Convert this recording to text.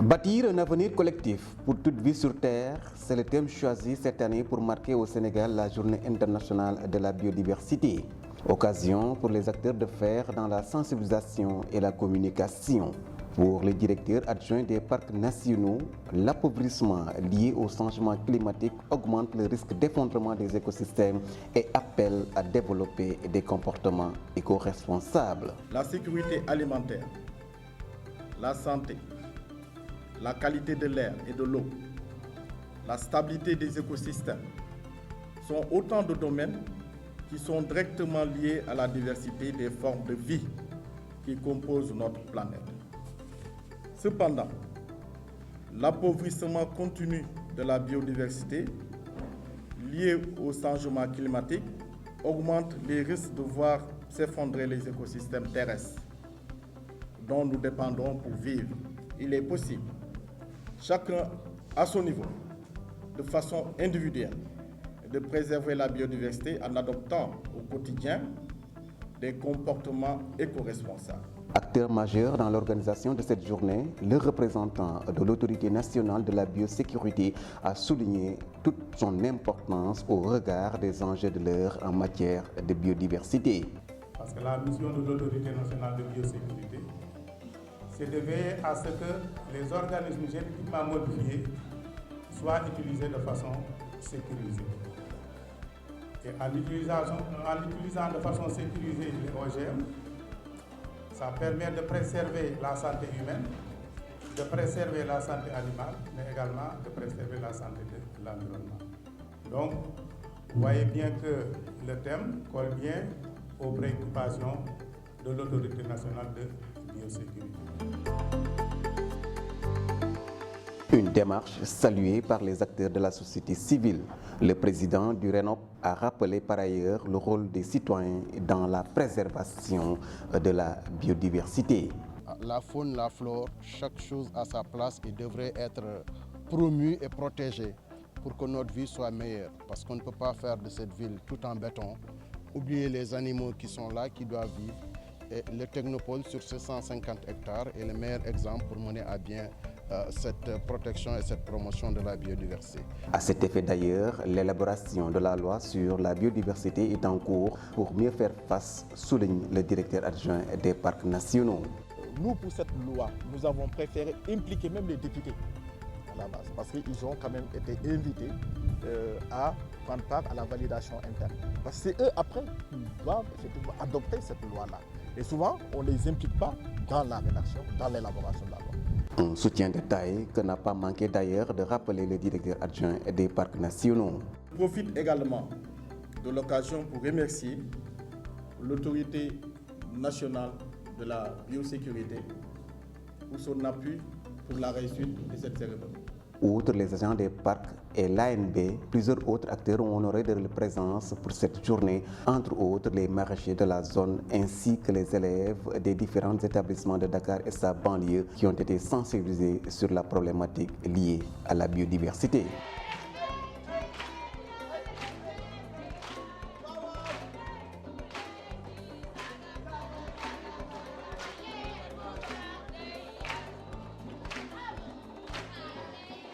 Bâtir un avenir collectif pour toute vie sur Terre, c'est le thème choisi cette année pour marquer au Sénégal la Journée internationale de la biodiversité. Occasion pour les acteurs de faire dans la sensibilisation et la communication. Pour le directeur adjoint des parcs nationaux, l'appauvrissement lié au changement climatique augmente le risque d'effondrement des écosystèmes et appelle à développer des comportements éco-responsables. La sécurité alimentaire, la santé, la qualité de l'air et de l'eau, la stabilité des écosystèmes sont autant de domaines qui sont directement liés à la diversité des formes de vie qui composent notre planète. Cependant, l'appauvrissement continu de la biodiversité lié au changement climatique augmente les risques de voir s'effondrer les écosystèmes terrestres dont nous dépendons pour vivre. Il est possible, chacun à son niveau, de façon individuelle, de préserver la biodiversité en adoptant au quotidien des comportements éco-responsables. Acteur majeur dans l'organisation de cette journée, le représentant de l'Autorité nationale de la biosécurité a souligné toute son importance au regard des enjeux de l'heure en matière de biodiversité. Parce que la mission de l'Autorité nationale de biosécurité, c'est de veiller à ce que les organismes génétiquement modifiés soient utilisés de façon sécurisée. Et en utilisant de façon sécurisée les OGM, ça permet de préserver la santé humaine, de préserver la santé animale, mais également de préserver la santé de l'environnement. Donc, vous voyez bien que le thème colle bien aux préoccupations de l'Autorité nationale de biosécurité. Une démarche saluée par les acteurs de la société civile. Le président du RENOP a rappelé par ailleurs le rôle des citoyens dans la préservation de la biodiversité. La faune, la flore, chaque chose à sa place et devrait être promue et protégée pour que notre vie soit meilleure. Parce qu'on ne peut pas faire de cette ville tout en béton, oublier les animaux qui sont là, qui doivent vivre. Et le Technopole sur ces 150 hectares est le meilleur exemple pour mener à bien cette protection et cette promotion de la biodiversité. À cet effet d'ailleurs, l'élaboration de la loi sur la biodiversité est en cours pour mieux faire face, souligne le directeur adjoint des parcs nationaux. Nous, pour cette loi, nous avons préféré impliquer même les députés à la base, parce qu'ils ont quand même été invités à prendre part à la validation interne. Parce que c'est eux, après, qui doivent effectivement adopter cette loi-là. Et souvent, on ne les implique pas dans la rédaction, dans l'élaboration de la loi. Un soutien de taille que n'a pas manqué d'ailleurs de rappeler le directeur adjoint des parcs nationaux. Je profite également de l'occasion pour remercier l'Autorité nationale de la biosécurité pour son appui pour la réussite de cette cérémonie. Outre les agents des parcs et l'ANB, plusieurs autres acteurs ont honoré de leur présence pour cette journée, entre autres les maraîchers de la zone ainsi que les élèves des différents établissements de Dakar et sa banlieue qui ont été sensibilisés sur la problématique liée à la biodiversité.